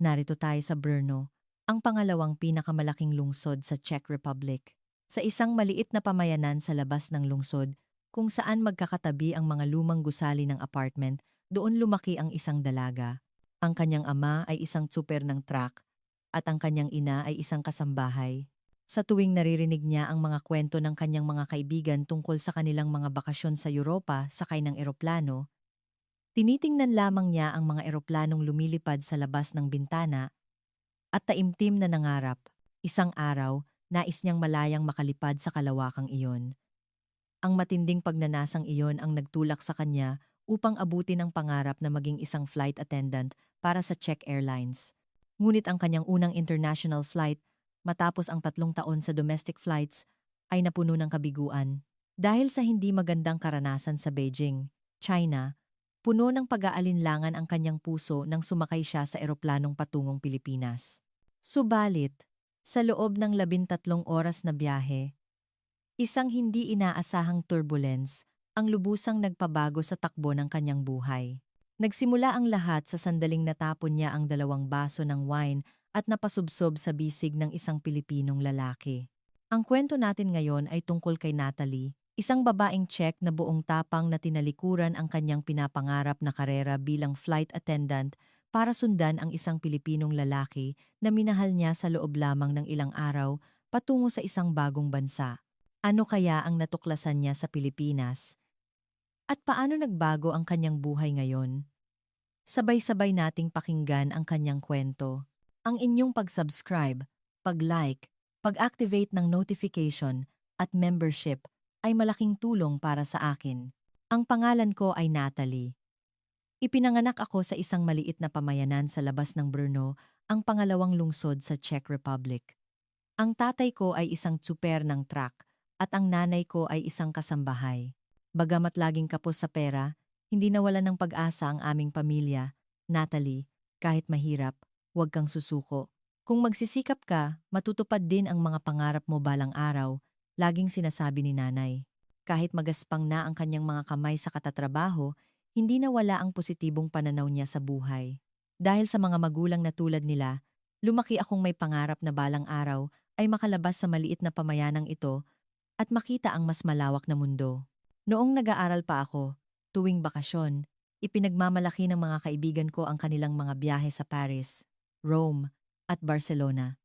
Narito tayo sa Brno, ang pangalawang pinakamalaking lungsod sa Czech Republic. Sa isang maliit na pamayanan sa labas ng lungsod, kung saan magkakatabi ang mga lumang gusali ng apartment, doon lumaki ang isang dalaga. Ang kanyang ama ay isang tsuper ng truck at ang kanyang ina ay isang kasambahay. Sa tuwing naririnig niya ang mga kwento ng kanyang mga kaibigan tungkol sa kanilang mga bakasyon sa Europa sakay ng eroplano, tinitingnan lamang niya ang mga eroplanong lumilipad sa labas ng bintana at taimtim na nangarap. Isang araw, nais niyang malayang makalipad sa kalawakang iyon. Ang matinding pagnanasang iyon ang nagtulak sa kanya upang abutin ang pangarap na maging isang flight attendant para sa Czech Airlines. Ngunit ang kanyang unang international flight, matapos ang 3 taon sa domestic flights, ay napuno ng kabiguan. Dahil sa hindi magandang karanasan sa Beijing, China, puno ng pag-aalinlangan ang kanyang puso nang sumakay siya sa eroplanong patungong Pilipinas. Subalit, sa loob ng 13 oras na biyahe, isang hindi inaasahang turbulence ang lubusang nagpabago sa takbo ng kanyang buhay. Nagsimula ang lahat sa sandaling natapon niya ang 2 baso ng wine at napasubsob sa bisig ng isang Pilipinong lalaki. Ang kwento natin ngayon ay tungkol kay Natalie, isang babaeng Czech na buong tapang na tinalikuran ang kanyang pinapangarap na karera bilang flight attendant para sundan ang isang Pilipinong lalaki na minahal niya sa loob lamang ng ilang araw patungo sa isang bagong bansa. Ano kaya ang natuklasan niya sa Pilipinas? At paano nagbago ang kanyang buhay ngayon? Sabay-sabay nating pakinggan ang kanyang kwento. Ang inyong pag-subscribe, pag-like, pag-activate ng notification at membership ay malaking tulong para sa akin. Ang pangalan ko ay Natalie. Ipinanganak ako sa isang maliit na pamayanan sa labas ng Brno, ang pangalawang lungsod sa Czech Republic. Ang tatay ko ay isang tsuper ng truck at ang nanay ko ay isang kasambahay. Bagamat laging kapos sa pera, hindi nawalan ng pag-asa ang aming pamilya. Natalie, kahit mahirap, huwag kang susuko. Kung magsisikap ka, matutupad din ang mga pangarap mo balang araw, laging sinasabi ni nanay. Kahit magaspang na ang kanyang mga kamay sa katatrabaho, hindi nawala ang positibong pananaw niya sa buhay. Dahil sa mga magulang na tulad nila, lumaki akong may pangarap na balang araw ay makalabas sa maliit na pamayanang ito at makita ang mas malawak na mundo. Noong nag-aaral pa ako, tuwing bakasyon, ipinagmamalaki ng mga kaibigan ko ang kanilang mga biyahe sa Paris, Rome, at Barcelona.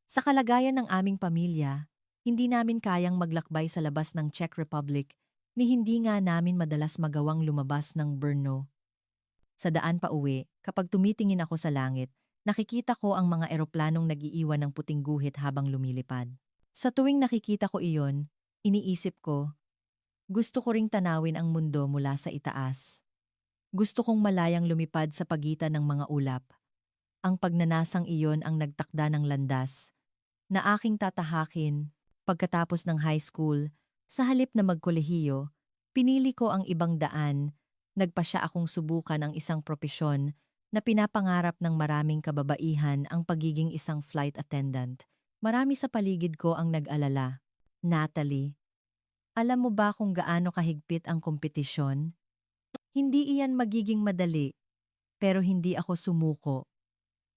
Sa kalagayan ng aming pamilya, hindi namin kayang maglakbay sa labas ng Czech Republic ni hindi nga namin madalas magawang lumabas ng Brno. Sa daan pa uwi, kapag tumitingin ako sa langit, nakikita ko ang mga eroplanong nag-iiwan ng puting guhit habang lumilipad. Sa tuwing nakikita ko iyon, iniisip ko, gusto ko ring tanawin ang mundo mula sa itaas. Gusto kong malayang lumipad sa pagitan ng mga ulap. Ang pagnanasang iyon ang nagtakda ng landas na aking tatahakin. Pagkatapos ng high school, sa halip na magkolehiyo, pinili ko ang ibang daan. Nagpasya akong subukan ang isang propesyon na pinapangarap ng maraming kababaihan, ang pagiging isang flight attendant. Marami sa paligid ko ang nag-alala. Natalie, alam mo ba kung gaano kahigpit ang kompetisyon? Hindi iyan magiging madali, pero hindi ako sumuko.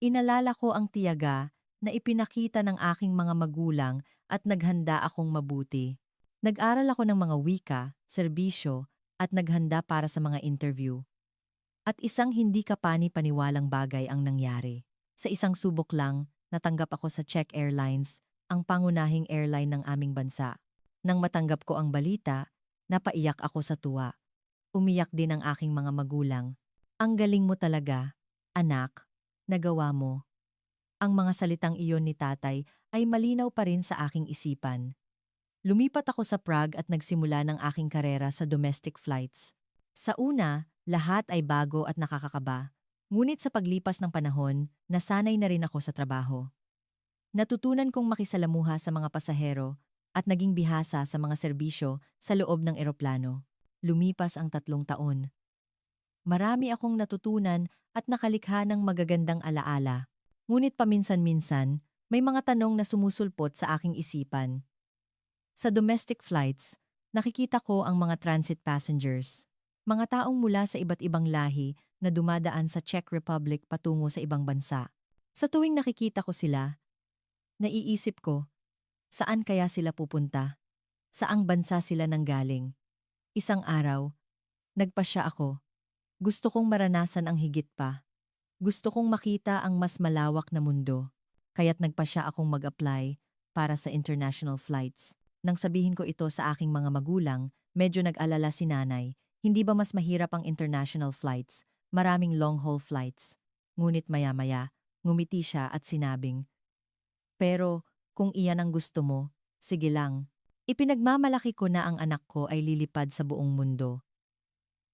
Inalala ko ang tiyaga na ipinakita ng aking mga magulang at naghanda akong mabuti. Nag-aral ako ng mga wika, serbisyo, at naghanda para sa mga interview. At isang hindi kapani-paniwalang bagay ang nangyari. Sa isang subok lang, natanggap ako sa Czech Airlines, ang pangunahing airline ng aming bansa. Nang matanggap ko ang balita, napaiyak ako sa tuwa. Umiyak din ang aking mga magulang. Ang galing mo talaga, anak, nagawa mo. Ang mga salitang iyon ni tatay ay malinaw pa rin sa aking isipan. Lumipat ako sa Prague at nagsimula ng aking karera sa domestic flights. Sa una, lahat ay bago at nakakakaba. Ngunit sa paglipas ng panahon, nasanay na rin ako sa trabaho. Natutunan kong makisalamuha sa mga pasahero at naging bihasa sa mga serbisyo sa loob ng eroplano. Lumipas ang 3 taon. Marami akong natutunan at nakalikha ng magagandang alaala. Ngunit paminsan-minsan, may mga tanong na sumusulpot sa aking isipan. Sa domestic flights, nakikita ko ang mga transit passengers, mga taong mula sa iba't ibang lahi na dumadaan sa Czech Republic patungo sa ibang bansa. Sa tuwing nakikita ko sila, naiisip ko, saan kaya sila pupunta? Saang bansa sila nanggaling? Isang araw, nagpasya ako. Gusto kong maranasan ang higit pa. Gusto kong makita ang mas malawak na mundo. Kaya't nagpasya akong mag-apply para sa international flights. Nang sabihin ko ito sa aking mga magulang, medyo nag-alala si nanay. Hindi ba mas mahirap ang international flights? Maraming long-haul flights. Ngunit maya-maya, ngumiti siya at sinabing, pero kung iyan ang gusto mo, sige lang. Ipinagmamalaki ko na ang anak ko ay lilipad sa buong mundo.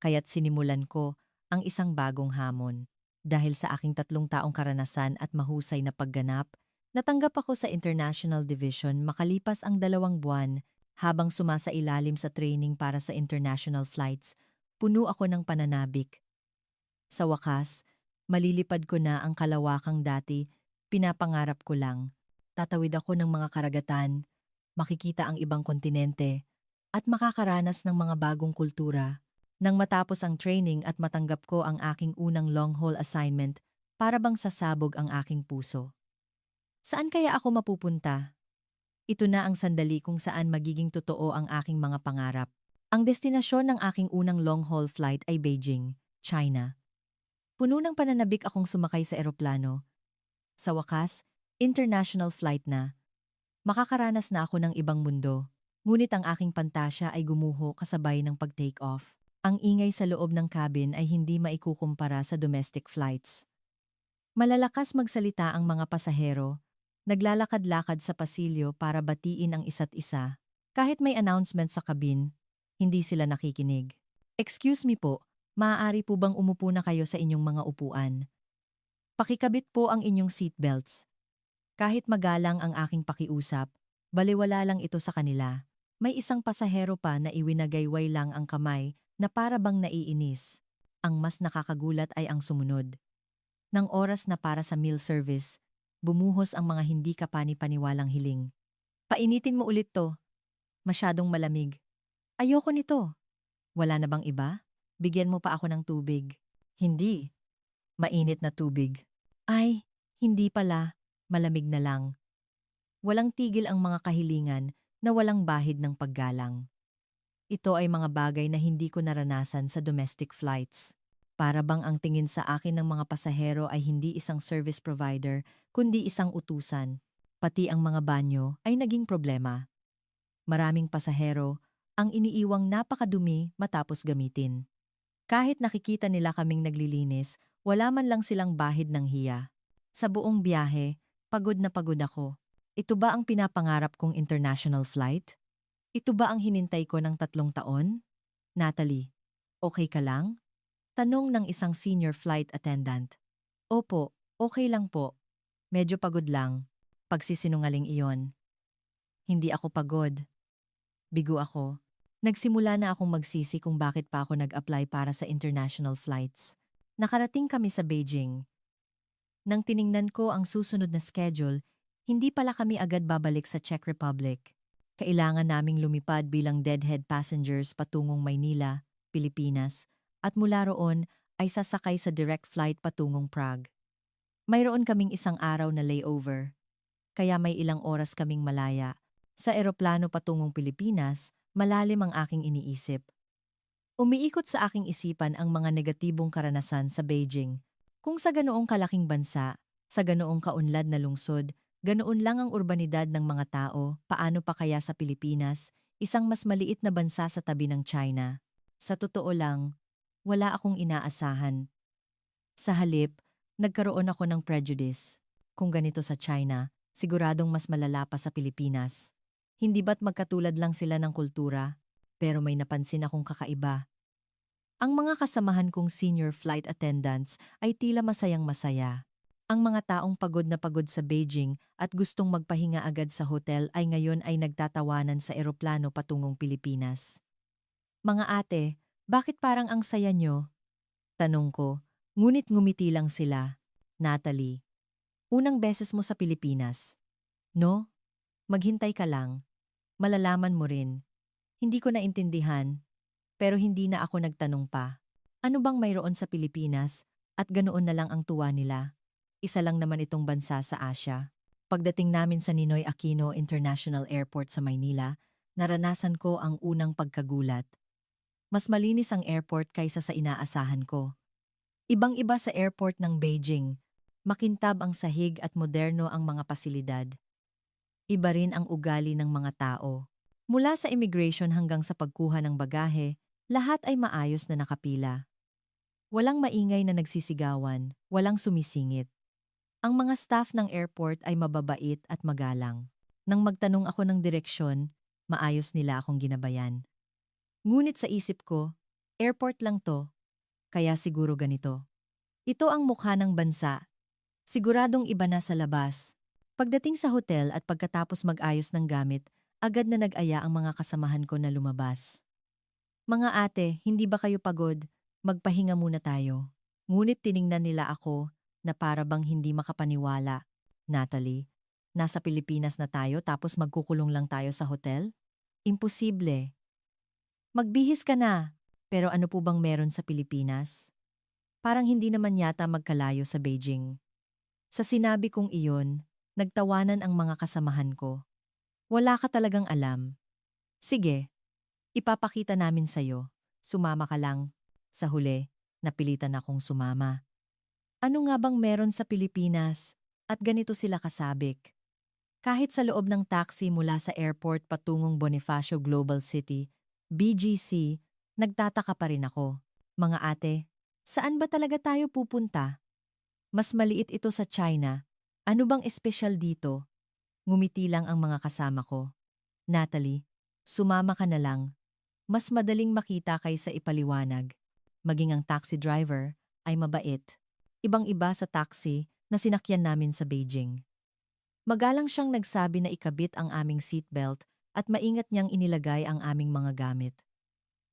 Kaya't sinimulan ko ang isang bagong hamon. Dahil sa aking 3 taong karanasan at mahusay na pagganap, natanggap ako sa International Division makalipas ang 2 buwan habang sumasailalim sa training para sa international flights. Puno ako ng pananabik. Sa wakas, malilipad ko na ang kalawakang dati, pinapangarap ko lang. Tatawid ako ng mga karagatan, makikita ang ibang kontinente, at makakaranas ng mga bagong kultura. Nang matapos ang training at matanggap ko ang aking unang long-haul assignment, para bang sasabog ang aking puso. Saan kaya ako mapupunta? Ito na ang sandali kung saan magiging totoo ang aking mga pangarap. Ang destinasyon ng aking unang long-haul flight ay Beijing, China. Puno ng pananabik akong sumakay sa eroplano. Sa wakas, international flight na. Makakaranas na ako ng ibang mundo. Ngunit ang aking pantasya ay gumuho kasabay ng pag-take off. Ang ingay sa loob ng cabin ay hindi maikukumpara sa domestic flights. Malalakas magsalita ang mga pasahero. Naglalakad-lakad sa pasilyo para batiin ang isa't isa. Kahit may announcement sa cabin, hindi sila nakikinig. Excuse me po, maaari po bang umupo na kayo sa inyong mga upuan? Pakikabit po ang inyong seatbelts. Kahit magalang ang aking pakiusap, baliwala lang ito sa kanila. May isang pasahero pa na iwinagayway lang ang kamay na para bang naiinis. Ang mas nakakagulat ay ang sumunod. Nang oras na para sa meal service, bumuhos ang mga hindi kapani-paniwalang hiling. Painitin mo ulit to. Masyadong malamig. Ayoko nito. Wala na bang iba? Bigyan mo pa ako ng tubig. Hindi. Mainit na tubig. Ay, hindi pala. Malamig na lang. Walang tigil ang mga kahilingan na walang bahid ng paggalang. Ito ay mga bagay na hindi ko naranasan sa domestic flights. Para bang ang tingin sa akin ng mga pasahero ay hindi isang service provider, kundi isang utusan. Pati ang mga banyo ay naging problema. Maraming pasahero ang iniiwang napakadumi matapos gamitin. Kahit nakikita nila kaming naglilinis, wala man lang silang bahid ng hiya. Sa buong biyahe, pagod na pagod ako. Ito ba ang pinapangarap kong international flight? Ito ba ang hinintay ko ng 3 taon? Natalie, okay ka lang? Tanong ng isang senior flight attendant. Opo, okay lang po. Medyo pagod lang. Pagsisinungaling iyon. Hindi ako pagod. Bigo ako. Nagsimula na akong magsisi kung bakit pa ako nag-apply para sa international flights. Nakarating kami sa Beijing. Nang tiningnan ko ang susunod na schedule, hindi pala kami agad babalik sa Czech Republic. Kailangan naming lumipad bilang deadhead passengers patungong Maynila, Pilipinas, at mula roon ay sasakay sa direct flight patungong Prague. Mayroon kaming isang araw na layover, kaya may ilang oras kaming malaya. Sa eroplano patungong Pilipinas, malalim ang aking iniisip. Umiikot sa aking isipan ang mga negatibong karanasan sa Beijing. Kung sa ganoong kalaking bansa, sa ganoong kaunlad na lungsod, ganoon lang ang urbanidad ng mga tao, paano pa kaya sa Pilipinas, isang mas maliit na bansa sa tabi ng China? Sa totoo lang, wala akong inaasahan. Sa halip, nagkaroon ako ng prejudice. Kung ganito sa China, siguradong mas malala pa sa Pilipinas. Hindi ba't magkatulad lang sila ng kultura? Pero may napansin akong kakaiba. Ang mga kasamahan kong senior flight attendants ay tila masayang-masaya. Ang mga taong pagod na pagod sa Beijing at gustong magpahinga agad sa hotel ay ngayon ay nagtatawanan sa eroplano patungong Pilipinas. Mga ate, bakit parang ang saya nyo? Tanong ko, ngunit ngumiti lang sila. Natalie, unang beses mo sa Pilipinas. No? Maghintay ka lang. Malalaman mo rin. Hindi ko naintindihan, pero hindi na ako nagtanong pa. Ano bang mayroon sa Pilipinas at ganoon na lang ang tuwa nila? isa lang naman itong bansa sa Asia. Pagdating namin sa Ninoy Aquino International Airport sa Maynila, naranasan ko ang unang pagkagulat. Mas malinis ang airport kaysa sa inaasahan ko. Ibang-iba sa airport ng Beijing. Makintab ang sahig at moderno ang mga pasilidad. Iba rin ang ugali ng mga tao. Mula sa immigration hanggang sa pagkuha ng bagahe, lahat ay maayos na nakapila. Walang maingay na nagsisigawan, walang sumisingit. Ang mga staff ng airport ay mababait at magalang. Nang magtanong ako ng direksyon, maayos nila akong ginabayan. Ngunit sa isip ko, airport lang to, kaya siguro ganito. Ito ang mukha ng bansa. Siguradong iba na sa labas. Pagdating sa hotel at pagkatapos mag-ayos ng gamit, agad na nag-aya ang mga kasamahan ko na lumabas. Mga ate, hindi ba kayo pagod? Magpahinga muna tayo. Ngunit tiningnan nila ako na para bang hindi makapaniwala. Natalie, nasa Pilipinas na tayo tapos magkukulong lang tayo sa hotel? Imposible. Magbihis ka na. Pero ano po bang meron sa Pilipinas? Parang hindi naman yata magkalayo sa Beijing. Sa sinabi kong iyon, nagtawanan ang mga kasamahan ko. Wala ka talagang alam. Sige, ipapakita namin sa'yo. Sumama ka lang. Sa huli, napilitan akong sumama. Ano nga bang meron sa Pilipinas? At ganito sila kasabik. Kahit sa loob ng taxi mula sa airport patungong Bonifacio Global City, BGC, nagtataka pa rin ako. Mga ate, saan ba talaga tayo pupunta? Mas maliit ito sa China. Ano bang espesyal dito? Ngumiti lang ang mga kasama ko. Natalie, sumama ka na lang. Mas madaling makita kaysa ipaliwanag. Maging ang taxi driver ay mabait. Ibang-iba sa taxi na sinakyan namin sa Beijing. Magalang siyang nagsabi na ikabit ang aming seatbelt at maingat niyang inilagay ang aming mga gamit.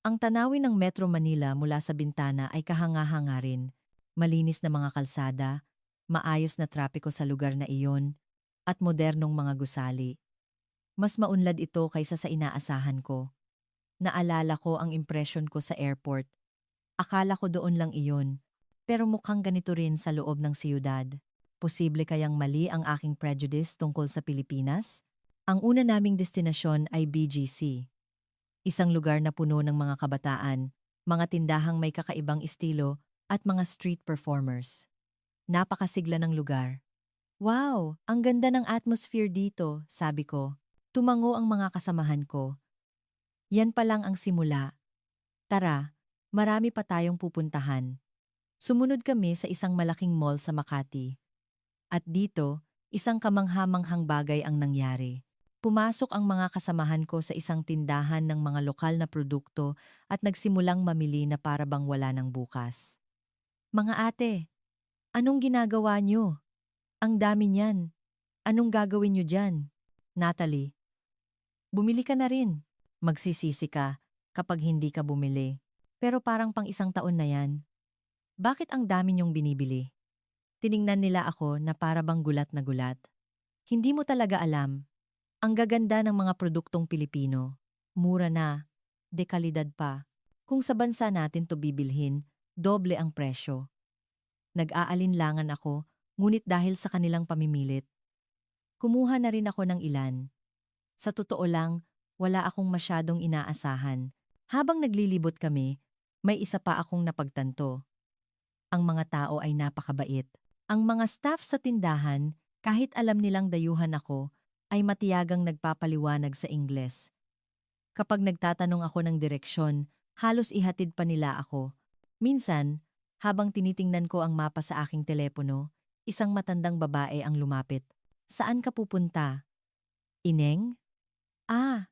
Ang tanawin ng Metro Manila mula sa bintana ay kahanga-hanga rin. Malinis na mga kalsada, maayos na trapiko sa lugar na iyon, at modernong mga gusali. Mas maunlad ito kaysa sa inaasahan ko. Naalala ko ang impression ko sa airport. Akala ko doon lang iyon, pero mukhang ganito rin sa loob ng siyudad. Posible kayang mali ang aking prejudice tungkol sa Pilipinas? Ang una naming destinasyon ay BGC. Isang lugar na puno ng mga kabataan, mga tindahang may kakaibang estilo, at mga street performers. Napakasigla ng lugar. Wow, ang ganda ng atmosphere dito, sabi ko. Tumango ang mga kasamahan ko. Yan pa lang ang simula. Tara, marami pa tayong pupuntahan. Sumunod kami sa isang malaking mall sa Makati. At dito, isang kamangha-manghang bagay ang nangyari. Pumasok ang mga kasamahan ko sa isang tindahan ng mga lokal na produkto at nagsimulang mamili na para bang wala ng bukas. Mga ate, anong ginagawa niyo? Ang dami niyan. Anong gagawin niyo dyan? Natalie, bumili ka na rin. Magsisisi ka kapag hindi ka bumili. Pero parang pang isang taon na yan. Bakit ang dami niyong binibili? Tiningnan nila ako na para bang gulat na gulat. Hindi mo talaga alam. Ang gaganda ng mga produktong Pilipino. Mura na. Dekalidad pa. Kung sa bansa natin to bibilhin, doble ang presyo. Nag-aalinlangan ako, ngunit dahil sa kanilang pamimilit, kumuha na rin ako ng ilan. Sa totoo lang, wala akong masyadong inaasahan. Habang naglilibot kami, may isa pa akong napagtanto. Ang mga tao ay napakabait. Ang mga staff sa tindahan, kahit alam nilang dayuhan ako, ay matiyagang nagpapaliwanag sa Ingles. Kapag nagtatanong ako ng direksyon, halos ihatid pa nila ako. Minsan, habang tinitingnan ko ang mapa sa aking telepono, isang matandang babae ang lumapit. Saan ka pupunta? Ineng? Ah,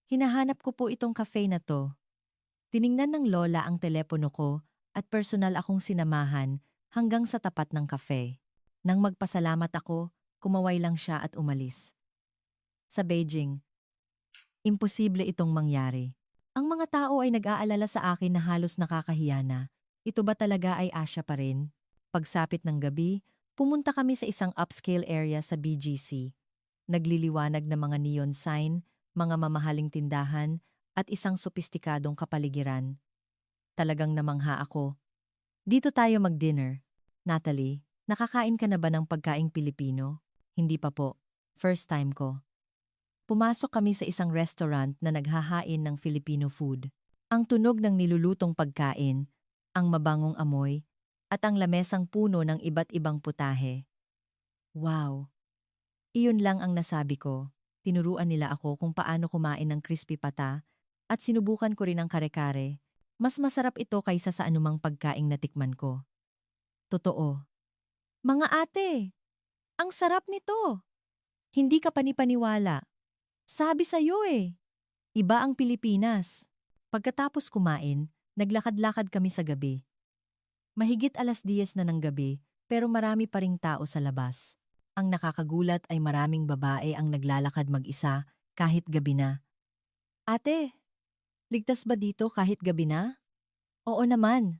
hinahanap ko po itong cafe na to. Tiningnan ng lola ang telepono ko at personal akong sinamahan hanggang sa tapat ng cafe. Nang magpasalamat ako, kumaway lang siya at umalis. Sa Beijing, imposible itong mangyari. Ang mga tao ay nag-aalala sa akin na halos nakakahiya na. Ito ba talaga ay Asia pa rin? Pagsapit ng gabi, pumunta kami sa isang upscale area sa BGC. Nagliliwanag na mga neon sign, mga mamahaling tindahan, at isang sopistikadong kapaligiran. Talagang namangha ako. Dito tayo mag-dinner, Natalie. Nakakain ka na ba ng pagkaing Pilipino? Hindi pa po. First time ko. Pumasok kami sa isang restaurant na naghahain ng Filipino food. Ang tunog ng nilulutong pagkain, ang mabangong amoy, at ang lamesang puno ng iba't ibang putahe. Wow! Iyon lang ang nasabi ko. Tinuruan nila ako kung paano kumain ng crispy pata at sinubukan ko rin ang kare-kare. Mas masarap ito kaysa sa anumang pagkaing natikman ko. Totoo. Mga ate, ang sarap nito. Hindi ka panipaniwala. Sabi sa'yo eh. Iba ang Pilipinas. Pagkatapos kumain, naglakad-lakad kami sa gabi. Mahigit 10:00 na ng gabi, pero marami pa ring tao sa labas. Ang nakakagulat ay maraming babae ang naglalakad mag-isa kahit gabi na. Ate, ligtas ba dito kahit gabi na? Oo naman.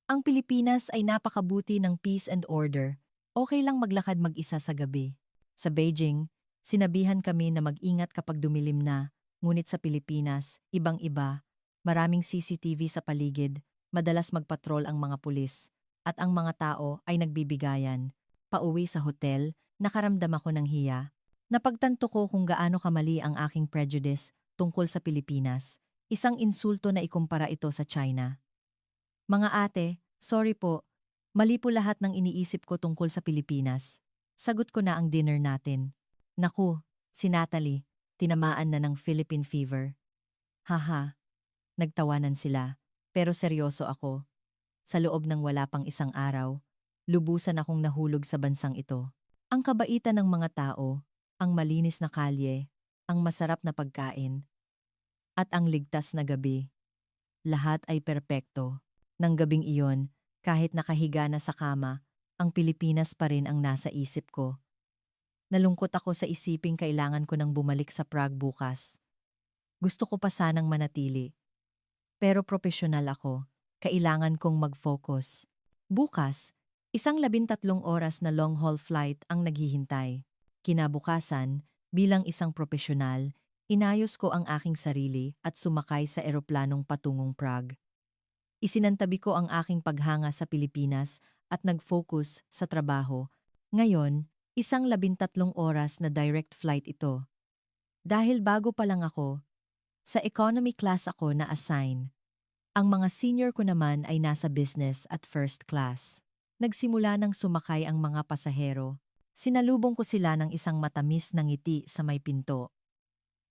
Ang Pilipinas ay napakabuti ng peace and order. Okay lang maglakad mag-isa sa gabi. Sa Beijing, sinabihan kami na mag-ingat kapag dumilim na, ngunit sa Pilipinas, ibang-iba. Maraming CCTV sa paligid, madalas magpatrol ang mga pulis, at ang mga tao ay nagbibigayan. Pauwi sa hotel, nakaramdam ako ng hiya. Napagtanto ko kung gaano kamali ang aking prejudice tungkol sa Pilipinas. Isang insulto na ikumpara ito sa China. Mga ate, sorry po. Mali po lahat ng iniisip ko tungkol sa Pilipinas. Sagot ko na ang dinner natin. Naku, si Natalie, tinamaan na ng Philippine fever. Haha, nagtawanan sila. Pero seryoso ako. Sa loob ng wala pang isang araw, lubusan akong nahulog sa bansang ito. Ang kabaitan ng mga tao, ang malinis na kalye, ang masarap na pagkain, at ang ligtas na gabi. Lahat ay perpekto. Nang gabing iyon, kahit nakahiga na sa kama, ang Pilipinas pa rin ang nasa isip ko. Nalungkot ako sa isiping kailangan ko nang bumalik sa Prague bukas. Gusto ko pa sanang manatili. Pero profesional ako, kailangan kong mag-focus. Bukas, isang 13 oras na long-haul flight ang naghihintay. Kinabukasan, bilang isang profesional, inayos ko ang aking sarili at sumakay sa eroplanong patungong Prague. Isinantabi ko ang aking paghanga sa Pilipinas at nag-focus sa trabaho. Ngayon, isang 13 oras na direct flight ito. Dahil bago pa lang ako, sa economy class ako na-assign. Ang mga senior ko naman ay nasa business at first class. Nagsimula nang sumakay ang mga pasahero. Sinalubong ko sila ng isang matamis na ngiti sa may pinto.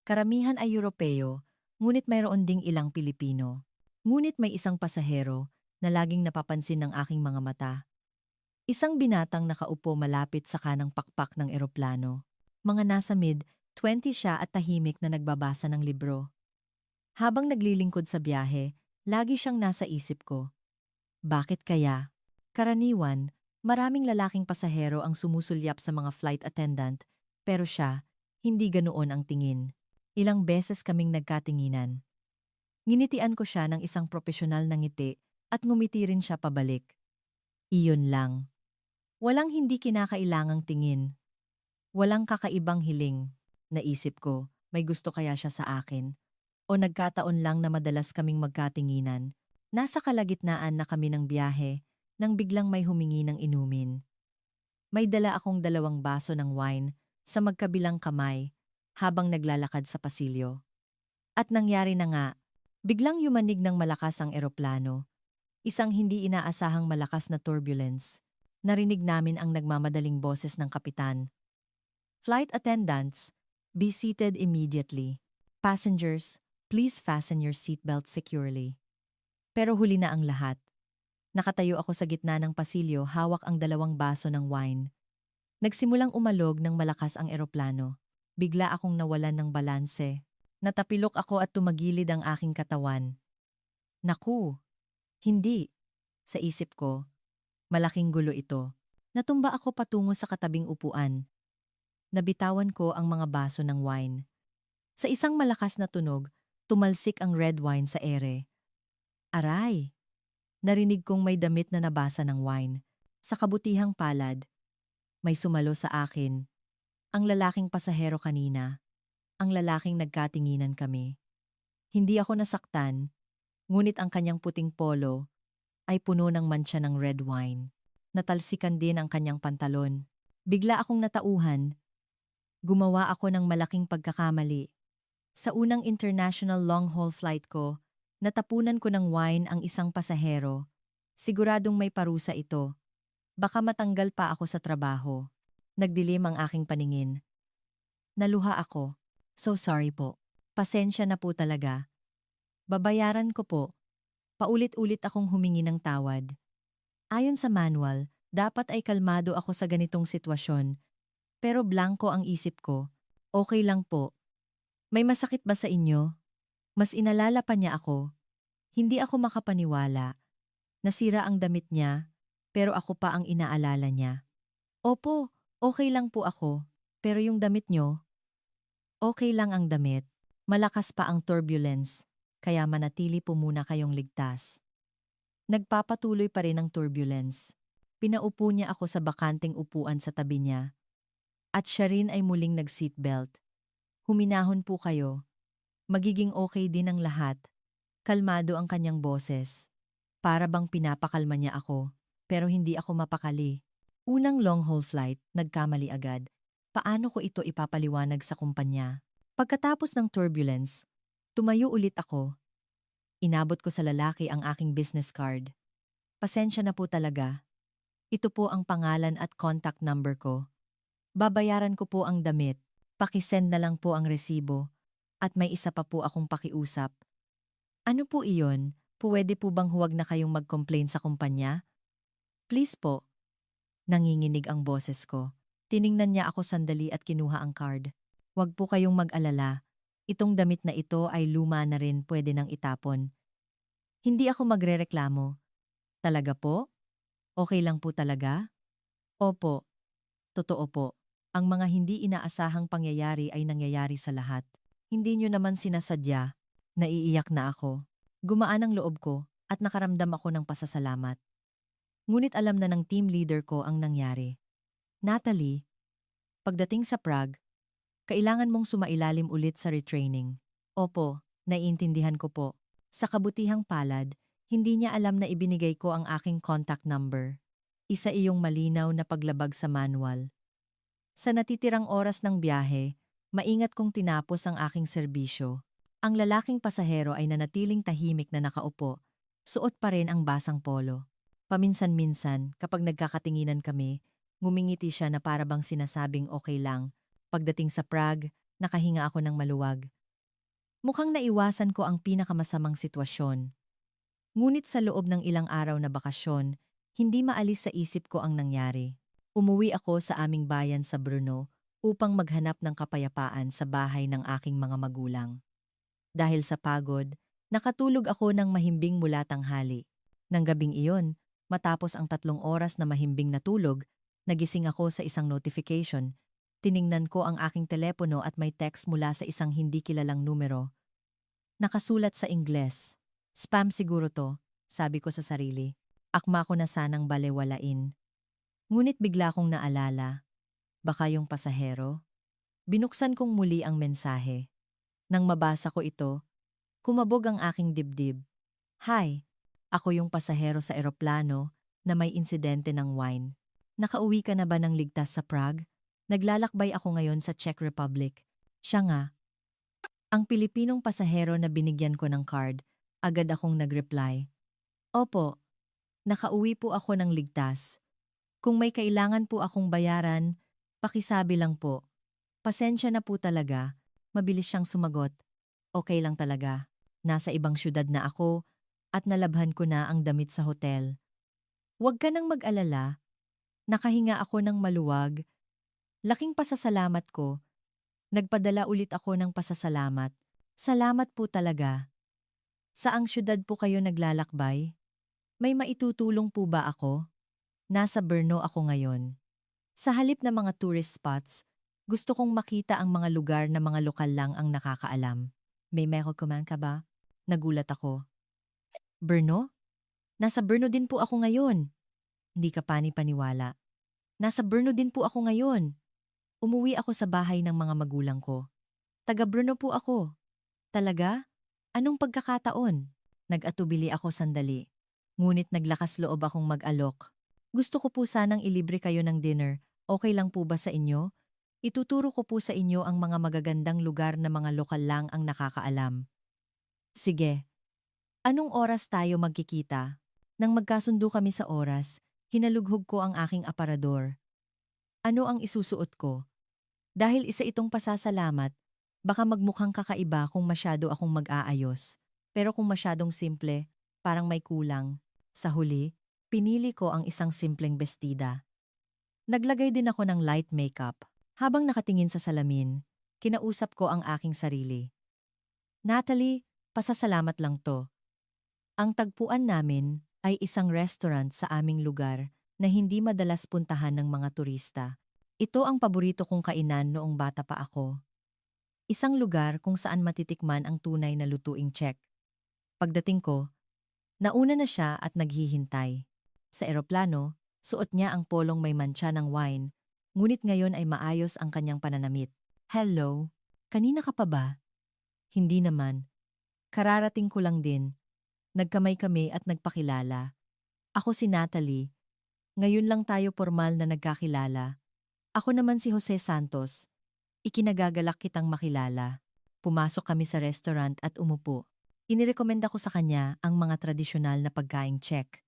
Karamihan ay Europeo, ngunit mayroon ding ilang Pilipino. Ngunit may isang pasahero na laging napapansin ng aking mga mata. Isang binatang nakaupo malapit sa kanang pakpak ng eroplano. Mga nasa mid-20 siya at tahimik na nagbabasa ng libro. Habang naglilingkod sa biyahe, lagi siyang nasa isip ko. Bakit kaya? Karaniwan, maraming lalaking pasahero ang sumusulyap sa mga flight attendant, pero siya, hindi ganoon ang tingin. Ilang beses kaming nagkatinginan. Nginitian ko siya ng isang profesional na ngiti at ngumiti rin siya pabalik. Iyon lang. Walang hindi kinakailangang tingin. Walang kakaibang hiling. Naisip ko, may gusto kaya siya sa akin? O nagkataon lang na madalas kaming magkatinginan? Nasa kalagitnaan na kami ng biyahe nang biglang may humingi ng inumin. May dala akong 2 baso ng wine sa magkabilang kamay habang naglalakad sa pasilyo. At nangyari na nga. Biglang yumanig ng malakas ang eroplano. Isang hindi inaasahang malakas na turbulence. Narinig namin ang nagmamadaling boses ng kapitan. Flight attendants, be seated immediately. Passengers, please fasten your seatbelt securely. Pero huli na ang lahat. Nakatayo ako sa gitna ng pasilyo, hawak ang 2 baso ng wine. Nagsimulang umalog ng malakas ang eroplano. Bigla akong nawalan ng balanse. Natapilok ako at tumagilid ang aking katawan. Naku! Hindi! Sa isip ko, malaking gulo ito. Natumba ako patungo sa katabing upuan. Nabitawan ko ang mga baso ng wine. Sa isang malakas na tunog, tumalsik ang red wine sa ere. Aray! Narinig kong may damit na nabasa ng wine. Sa kabutihang palad, may sumalo sa akin. Ang lalaking pasahero kanina. Ang lalaking nagkatinginan kami. Hindi ako nasaktan, ngunit ang kanyang puting polo ay puno ng mantsa ng red wine. Natalsikan din ang kanyang pantalon. Bigla akong natauhan. Gumawa ako ng malaking pagkakamali. Sa unang international long-haul flight ko, natapunan ko ng wine ang isang pasahero. Siguradong may parusa ito. Baka matanggal pa ako sa trabaho. Nagdilim ang aking paningin. Naluha ako. So sorry po. Pasensya na po talaga. Babayaran ko po. Paulit-ulit akong humingi ng tawad. Ayon sa manual, dapat ay kalmado ako sa ganitong sitwasyon. Pero blanko ang isip ko. Okay lang po. May masakit ba sa inyo? Mas inalala pa niya ako. Hindi ako makapaniwala. Nasira ang damit niya, pero ako pa ang inaalala niya. Opo, okay lang po ako. Pero yung damit niyo, okay lang ang damit. Malakas pa ang turbulence, kaya manatili po muna kayong ligtas. Nagpapatuloy pa rin ang turbulence. Pinaupo niya ako sa bakanting upuan sa tabi niya. At siya rin ay muling nag-seatbelt. Huminahon po kayo. Magiging okay din ang lahat. Kalmado ang kanyang boses. Para bang pinapakalma niya ako, pero hindi ako mapakali. Unang long-haul flight, nagkamali agad. Paano ko ito ipapaliwanag sa kumpanya? Pagkatapos ng turbulence, tumayo ulit ako. Inabot ko sa lalaki ang aking business card. Pasensya na po talaga. Ito po ang pangalan at contact number ko. Babayaran ko po ang damit. Pakisend na lang po ang resibo. At may isa pa po akong pakiusap. Ano po iyon? Pwede po bang huwag na kayong mag-complain sa kumpanya? Please po. Nanginginig ang boses ko. Tiningnan niya ako sandali at kinuha ang card. Huwag po kayong mag-alala. Itong damit na ito ay luma na rin, pwede nang itapon. Hindi ako magrereklamo. Talaga po? Okay lang po talaga? Opo. Totoo po. Ang mga hindi inaasahang pangyayari ay nangyayari sa lahat. Hindi nyo naman sinasadya. Naiiyak na ako. Gumaan ang loob ko at nakaramdam ako ng pasasalamat. Ngunit alam na ng team leader ko ang nangyari. Natalie, pagdating sa Prague, kailangan mong sumailalim ulit sa retraining. Opo, naiintindihan ko po. Sa kabutihang palad, hindi niya alam na ibinigay ko ang aking contact number. Isa iyong malinaw na paglabag sa manual. Sa natitirang oras ng biyahe, maingat kong tinapos ang aking serbisyo. Ang lalaking pasahero ay nanatiling tahimik na nakaupo, suot pa rin ang basang polo. Paminsan-minsan, kapag nagkakatinginan kami, ngumingiti siya na para bang sinasabing okay lang. Pagdating sa Prague, nakahinga ako ng maluwag. Mukhang naiwasan ko ang pinakamasamang sitwasyon. Ngunit sa loob ng ilang araw na bakasyon, hindi maalis sa isip ko ang nangyari. Umuwi ako sa aming bayan sa Brno upang maghanap ng kapayapaan sa bahay ng aking mga magulang. Dahil sa pagod, nakatulog ako ng mahimbing mula tanghali. Nang gabing iyon, matapos ang 3 oras na mahimbing na tulog, nagising ako sa isang notification. Tiningnan ko ang aking telepono at may text mula sa isang hindi kilalang numero. Nakasulat sa Ingles. Spam siguro to, sabi ko sa sarili. Akma ko na sanang balewalain. Ngunit bigla kong naalala. Baka yung pasahero? Binuksan kong muli ang mensahe. Nang mabasa ko ito, kumabog ang aking dibdib. Hi, ako yung pasahero sa eroplano na may insidente ng wine. Nakauwi ka na ba ng ligtas sa Prague? Naglalakbay ako ngayon sa Czech Republic. Siya nga. Ang Pilipinong pasahero na binigyan ko ng card, agad akong nag-reply. Opo, nakauwi po ako ng ligtas. Kung may kailangan po akong bayaran, pakisabi lang po. Pasensya na po talaga. Mabilis siyang sumagot. Okay lang talaga. Nasa ibang syudad na ako at nalabhan ko na ang damit sa hotel. Huwag ka nang mag-alala. Nakahinga ako ng maluwag. Laking pasasalamat ko. Nagpadala ulit ako ng pasasalamat. Salamat po talaga. Saang syudad po kayo naglalakbay? May maitutulong po ba ako? Nasa Brno ako ngayon. Sa halip na mga tourist spots, gusto kong makita ang mga lugar na mga lokal lang ang nakakaalam. May meron ka ba? Nagulat ako. Brno? Nasa Brno din po ako ngayon. Hindi ka pani-paniwala. Nasa Brno din po ako ngayon. Umuwi ako sa bahay ng mga magulang ko. Taga Brno po ako. Talaga? Anong pagkakataon? Nag-atubili ako sandali. Ngunit naglakas loob akong mag-alok. Gusto ko po sanang ilibre kayo ng dinner. Okay lang po ba sa inyo? Ituturo ko po sa inyo ang mga magagandang lugar na mga lokal lang ang nakakaalam. Sige, anong oras tayo magkikita? Nang magkasundo kami sa oras, hinalughog ko ang aking aparador. Ano ang isusuot ko? Dahil isa itong pasasalamat, baka magmukhang kakaiba kung masyado akong mag-aayos. Pero kung masyadong simple, parang may kulang. Sa huli, pinili ko ang isang simpleng bestida. Naglagay din ako ng light makeup. Habang nakatingin sa salamin, kinausap ko ang aking sarili. Natalie, pasasalamat lang to. Ang tagpuan namin ay isang restaurant sa aming lugar na hindi madalas puntahan ng mga turista. Ito ang paborito kong kainan noong bata pa ako. Isang lugar kung saan matitikman ang tunay na lutuing Czech. Pagdating ko, nauna na siya at naghihintay. Sa eroplano, suot niya ang polong may mantsa ng wine, ngunit ngayon ay maayos ang kanyang pananamit. Hello, kanina ka pa ba? Hindi naman. Kararating ko lang din. Nagkamay kami at nagpakilala. Ako si Natalie. Ngayon lang tayo formal na nagkakilala. Ako naman si Jose Santos. Ikinagagalak kitang makilala. Pumasok kami sa restaurant at umupo. Inirekomenda ko sa kanya ang mga tradisyonal na pagkaing Czech.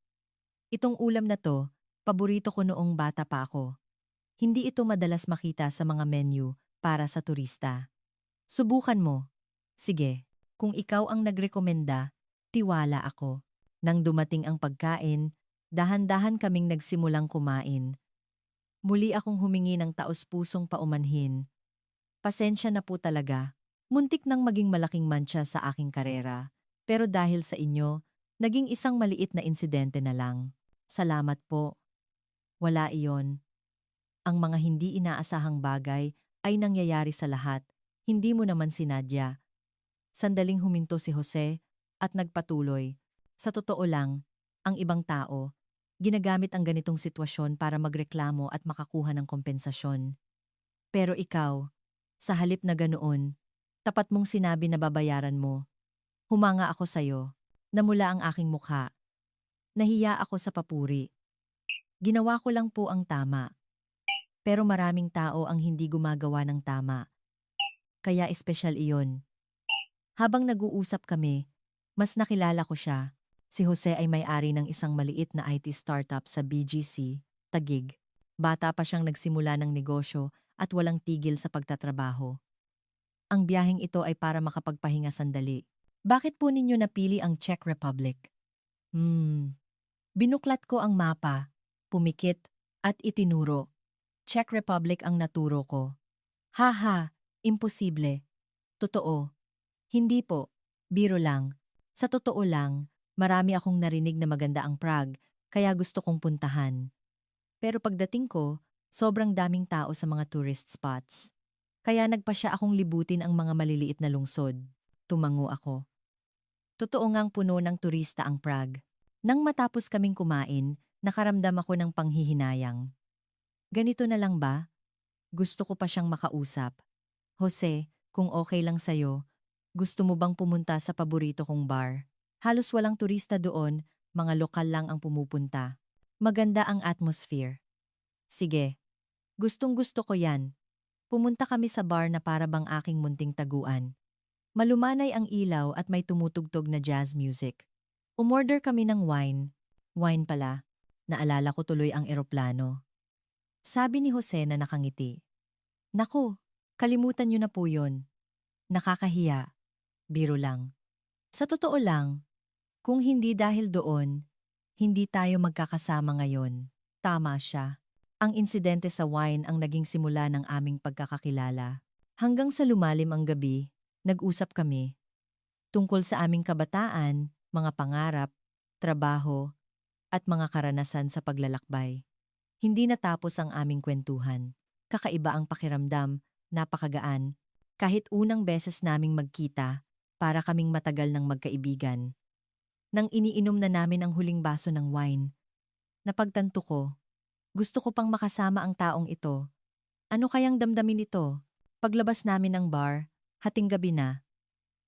Itong ulam na to, paborito ko noong bata pa ako. Hindi ito madalas makita sa mga menu para sa turista. Subukan mo. Sige, kung ikaw ang nagrekomenda, tiwala ako. Nang dumating ang pagkain, dahan-dahan kaming nagsimulang kumain. Muli akong humingi ng taos-pusong paumanhin. Pasensya na po talaga. Muntik nang maging malaking mantsa sa aking karera. Pero dahil sa inyo, naging isang maliit na insidente na lang. Salamat po. Wala iyon. Ang mga hindi inaasahang bagay ay nangyayari sa lahat. Hindi mo naman sinadya. Sandaling huminto si Jose at nagpatuloy. Sa totoo lang, ang ibang tao, ginagamit ang ganitong sitwasyon para magreklamo at makakuha ng kompensasyon. Pero ikaw, sa halip na ganoon, tapat mong sinabi na babayaran mo. Humanga ako sa'yo. Namula ang aking mukha. Nahiya ako sa papuri. Ginawa ko lang po ang tama. Pero maraming tao ang hindi gumagawa ng tama. Kaya espesyal iyon. Habang nag-uusap kami, mas nakilala ko siya. Si Jose ay may-ari ng isang maliit na IT startup sa BGC, Taguig. Bata pa siyang nagsimula ng negosyo at walang tigil sa pagtatrabaho. Ang biyaheng ito ay para makapagpahinga sandali. Bakit po ninyo napili ang Czech Republic? Binuklat ko ang mapa, pumikit, at itinuro. Czech Republic ang naturo ko. Haha, imposible. Totoo. Hindi po, biro lang. Sa totoo lang, marami akong narinig na maganda ang Prague, kaya gusto kong puntahan. Pero pagdating ko, sobrang daming tao sa mga tourist spots. Kaya nagpasya akong libutin ang mga maliliit na lungsod. Tumango ako. Totoo ngang puno ng turista ang Prague. Nang matapos kaming kumain, nakaramdam ako ng panghihinayang. Ganito na lang ba? Gusto ko pa siyang makausap. Jose, kung okay lang sa'yo, gusto mo bang pumunta sa paborito kong bar? Halos walang turista doon, mga lokal lang ang pumupunta. Maganda ang atmosphere. Sige, gustong-gusto ko yan. Pumunta kami sa bar na para bang aking munting taguan. Malumanay ang ilaw at may tumutugtog na jazz music. Umorder kami ng wine. Wine pala. Naalala ko tuloy ang eroplano. Sabi ni Jose na nakangiti. Naku, kalimutan niyo na po yun. Nakakahiya. Biro lang. Sa totoo lang, kung hindi dahil doon, hindi tayo magkakasama ngayon. Tama siya. Ang insidente sa wine ang naging simula ng aming pagkakakilala. Hanggang sa lumalim ang gabi, nag-usap kami. Tungkol sa aming kabataan, mga pangarap, trabaho, at mga karanasan sa paglalakbay. Hindi natapos ang aming kwentuhan. Kakaiba ang pakiramdam, napakagaan. Kahit unang beses naming magkita, para kaming matagal ng magkaibigan. Nang iniinom na namin ang huling baso ng wine, napagtanto ko, gusto ko pang makasama ang taong ito. Ano kayang damdamin ito? Paglabas namin ng bar, hating gabi na.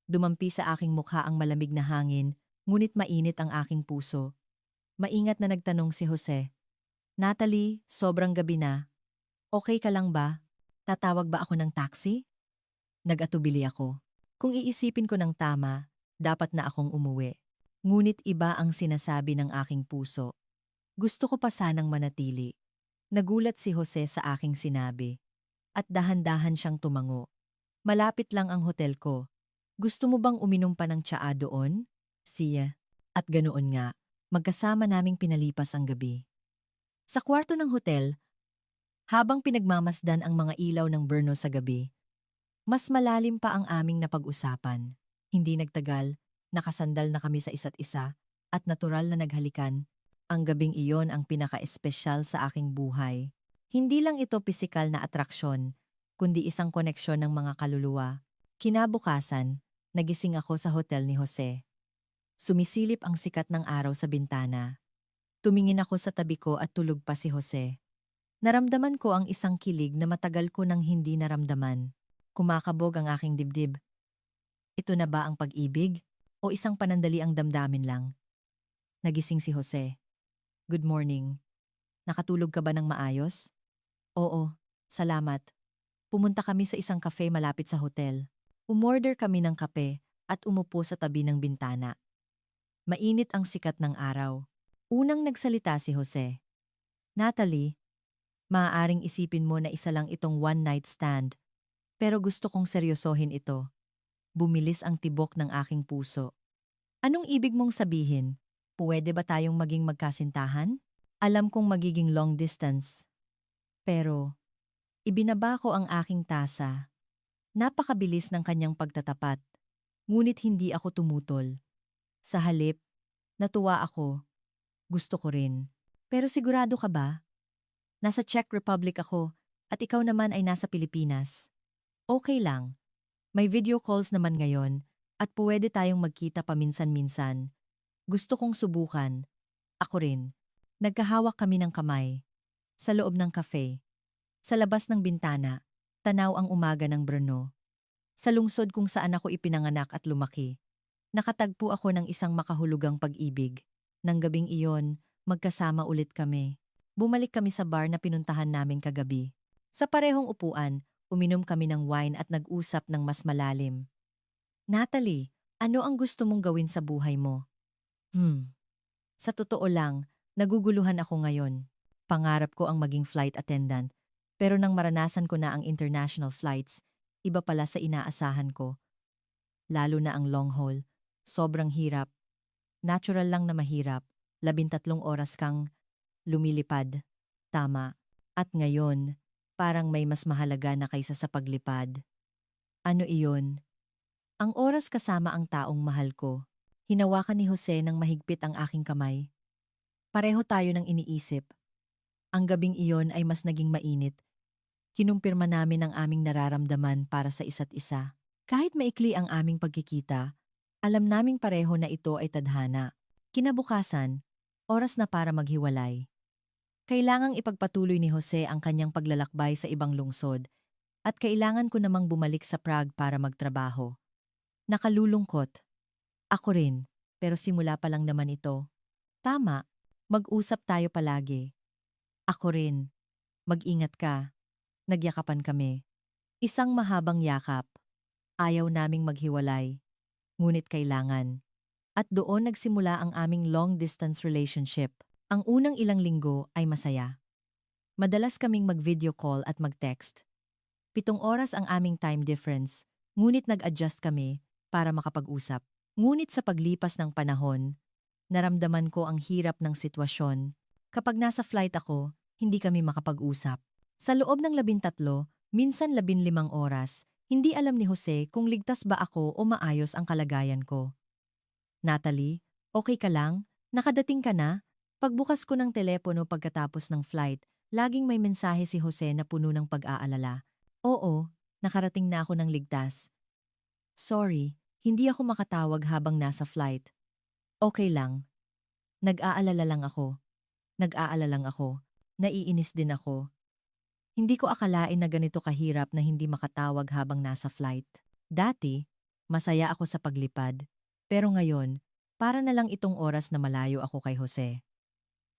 Dumampi sa aking mukha ang malamig na hangin, ngunit mainit ang aking puso. Maingat na nagtanong si Jose. Natalie, sobrang gabi na. Okay ka lang ba? Tatawag ba ako ng taxi? Nag-atubili ako. Kung iisipin ko ng tama, dapat na akong umuwi. Ngunit iba ang sinasabi ng aking puso. Gusto ko pa sanang manatili. Nagulat si Jose sa aking sinabi. At dahan-dahan siyang tumango. Malapit lang ang hotel ko. Gusto mo bang uminom pa ng tsaa doon? Siya. At ganoon nga, magkasama naming pinalipas ang gabi. Sa kwarto ng hotel, habang pinagmamasdan ang mga ilaw ng burno sa gabi, mas malalim pa ang aming napag-usapan. Hindi nagtagal, nakasandal na kami sa isa't isa, at natural na naghalikan. Ang gabing iyon ang pinaka-espesyal sa aking buhay. Hindi lang ito pisikal na atraksyon, kundi isang koneksyon ng mga kaluluwa. Kinabukasan, nagising ako sa hotel ni Jose. Sumisilip ang sikat ng araw sa bintana. Tumingin ako sa tabi ko at tulog pa si Jose. Naramdaman ko ang isang kilig na matagal ko nang hindi naramdaman. Kumakabog ang aking dibdib. Ito na ba ang pag-ibig? O isang panandali ang damdamin lang? Nagising si Jose. Good morning. Nakatulog ka ba ng maayos? Oo, salamat. Pumunta kami sa isang cafe malapit sa hotel. Umorder kami ng kape at umupo sa tabi ng bintana. Mainit ang sikat ng araw. Unang nagsalita si Jose. Natalie, maaaring isipin mo na isa lang itong one-night stand. Pero gusto kong seryosohin ito. Bumilis ang tibok ng aking puso. Anong ibig mong sabihin? Pwede ba tayong maging magkasintahan? Alam kong magiging long distance. Pero, ibinaba ko ang aking tasa. Napakabilis ng kanyang pagtatapat. Ngunit hindi ako tumutol. Sa halip, natuwa ako. Gusto ko rin. Pero sigurado ka ba? Nasa Czech Republic ako at ikaw naman ay nasa Pilipinas. Okay lang. May video calls naman ngayon at pwede tayong magkita paminsan-minsan. Gusto kong subukan. Ako rin. Nagkahawak kami ng kamay. Sa loob ng cafe. Sa labas ng bintana, tanaw ang umaga ng Brno. Sa lungsod kung saan ako ipinanganak at lumaki. Nakatagpo ako ng isang makahulugang pag-ibig. Nang gabing iyon, magkasama ulit kami. Bumalik kami sa bar na pinuntahan namin kagabi. Sa parehong upuan, uminom kami ng wine at nag-usap ng mas malalim. Natalie, ano ang gusto mong gawin sa buhay mo? Sa totoo lang, naguguluhan ako ngayon. Pangarap ko ang maging flight attendant. Pero nang maranasan ko na ang international flights, iba pala sa inaasahan ko. Lalo na ang long haul. Sobrang hirap. Natural lang na mahirap. 13 oras kang lumilipad. Tama. At ngayon, parang may mas mahalaga na kaysa sa paglipad. Ano iyon? Ang oras kasama ang taong mahal ko. Hinawakan ni Jose ng mahigpit ang aking kamay. Pareho tayo ng iniisip. Ang gabing iyon ay mas naging mainit. Kinumpirma namin ang aming nararamdaman para sa isa't isa. Kahit maikli ang aming pagkikita, alam naming pareho na ito ay tadhana. Kinabukasan, oras na para maghiwalay. Kailangang ipagpatuloy ni Jose ang kanyang paglalakbay sa ibang lungsod at kailangan ko namang bumalik sa Prague para magtrabaho. Nakalulungkot. Ako rin, pero simula pa lang naman ito. Tama, mag-usap tayo palagi. Ako rin. Mag-ingat ka. Nagyakapan kami. Isang mahabang yakap. Ayaw naming maghiwalay. Ngunit kailangan. At doon nagsimula ang aming long-distance relationship. Ang unang ilang linggo ay masaya. Madalas kaming mag-video call at mag-text. 7 oras ang aming time difference, ngunit nag-adjust kami para makapag-usap. Ngunit sa paglipas ng panahon, naramdaman ko ang hirap ng sitwasyon. Kapag nasa flight ako, hindi kami makapag-usap. Sa loob ng 13, minsan 15 oras, hindi alam ni Jose kung ligtas ba ako o maayos ang kalagayan ko. Natalie, okay ka lang? Nakadating ka na? Pagbukas ko ng telepono pagkatapos ng flight, laging may mensahe si Jose na puno ng pag-aalala. Oo, nakarating na ako ng ligtas. Sorry, hindi ako makatawag habang nasa flight. Okay lang. Nag-aalala lang ako. Nag-aalala lang ako. Naiinis din ako. Hindi ko akalain na ganito kahirap na hindi makatawag habang nasa flight. Dati, masaya ako sa paglipad. Pero ngayon, para na lang itong oras na malayo ako kay Jose.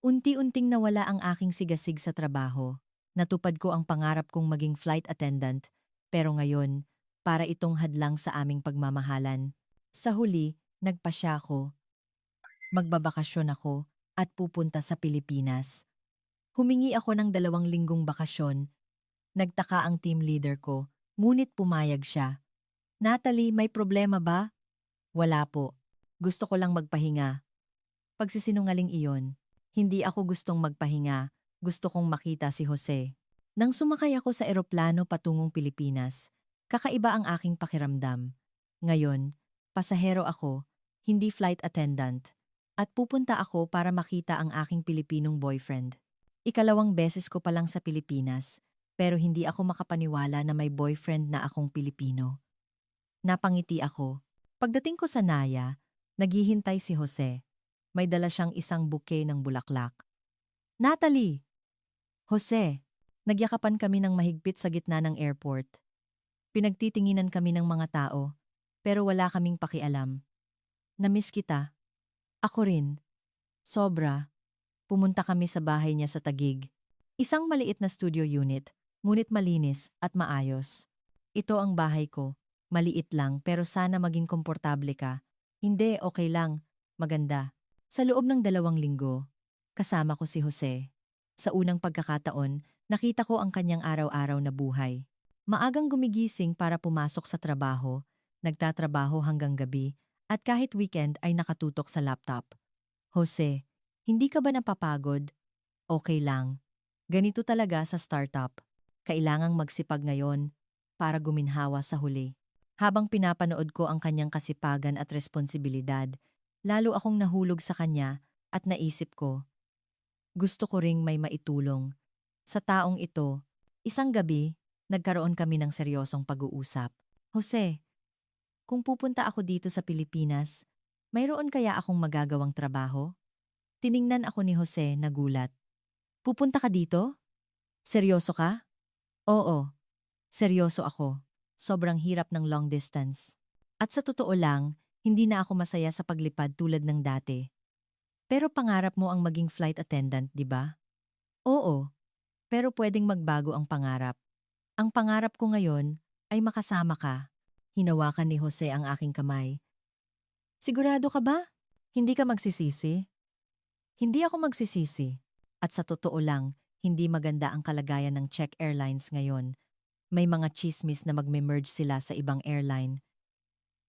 Unti-unting nawala ang aking sigasig sa trabaho. Natupad ko ang pangarap kong maging flight attendant, pero ngayon, para itong hadlang sa aming pagmamahalan. Sa huli, nagpasya ako, magbabakasyon ako, at pupunta sa Pilipinas. Humingi ako ng 2 linggong bakasyon. Nagtaka ang team leader ko, ngunit pumayag siya. Natalie, may problema ba? Wala po. Gusto ko lang magpahinga. Pagsisinungaling iyon. Hindi ako gustong magpahinga. Gusto kong makita si Jose. Nang sumakay ako sa eroplano patungong Pilipinas, kakaiba ang aking pakiramdam. Ngayon, pasahero ako, hindi flight attendant. At pupunta ako para makita ang aking Pilipinong boyfriend. Ikalawang beses ko pa lang sa Pilipinas, pero hindi ako makapaniwala na may boyfriend na akong Pilipino. Napangiti ako. Pagdating ko sa Naya, naghihintay si Jose. May dala siyang isang bouquet ng bulaklak. Natalie! Jose! Nagyakapan kami ng mahigpit sa gitna ng airport. Pinagtitinginan kami ng mga tao, pero wala kaming pakialam. Namiss kita. Ako rin. Sobra. Pumunta kami sa bahay niya sa Taguig. Isang maliit na studio unit, ngunit malinis at maayos. Ito ang bahay ko. Maliit lang pero sana maging komportable ka. Hindi, okay lang. Maganda. Sa loob ng 2 linggo, kasama ko si Jose. Sa unang pagkakataon, nakita ko ang kanyang araw-araw na buhay. Maagang gumigising para pumasok sa trabaho, nagtatrabaho hanggang gabi, at kahit weekend ay nakatutok sa laptop. Jose, hindi ka ba napapagod? Okay lang. Ganito talaga sa startup. Kailangang magsipag ngayon para guminhawa sa huli. Habang pinapanood ko ang kanyang kasipagan at responsibilidad, lalo akong nahulog sa kanya at naisip ko, gusto ko ring may maitulong. Sa taong ito, isang gabi, nagkaroon kami ng seryosong pag-uusap. Jose, kung pupunta ako dito sa Pilipinas, mayroon kaya akong magagawang trabaho? Tiningnan ako ni Jose, nagulat. Pupunta ka dito? Seryoso ka? Oo, seryoso ako. Sobrang hirap ng long distance. At sa totoo lang, hindi na ako masaya sa paglipad tulad ng dati. Pero pangarap mo ang maging flight attendant, di ba? Oo, pero pwedeng magbago ang pangarap. Ang pangarap ko ngayon ay makasama ka. Hinawakan ni Jose ang aking kamay. Sigurado ka ba? Hindi ka magsisisi? Hindi ako magsisisi. At sa totoo lang, hindi maganda ang kalagayan ng Czech Airlines ngayon. May mga chismis na magme-merge sila sa ibang airline.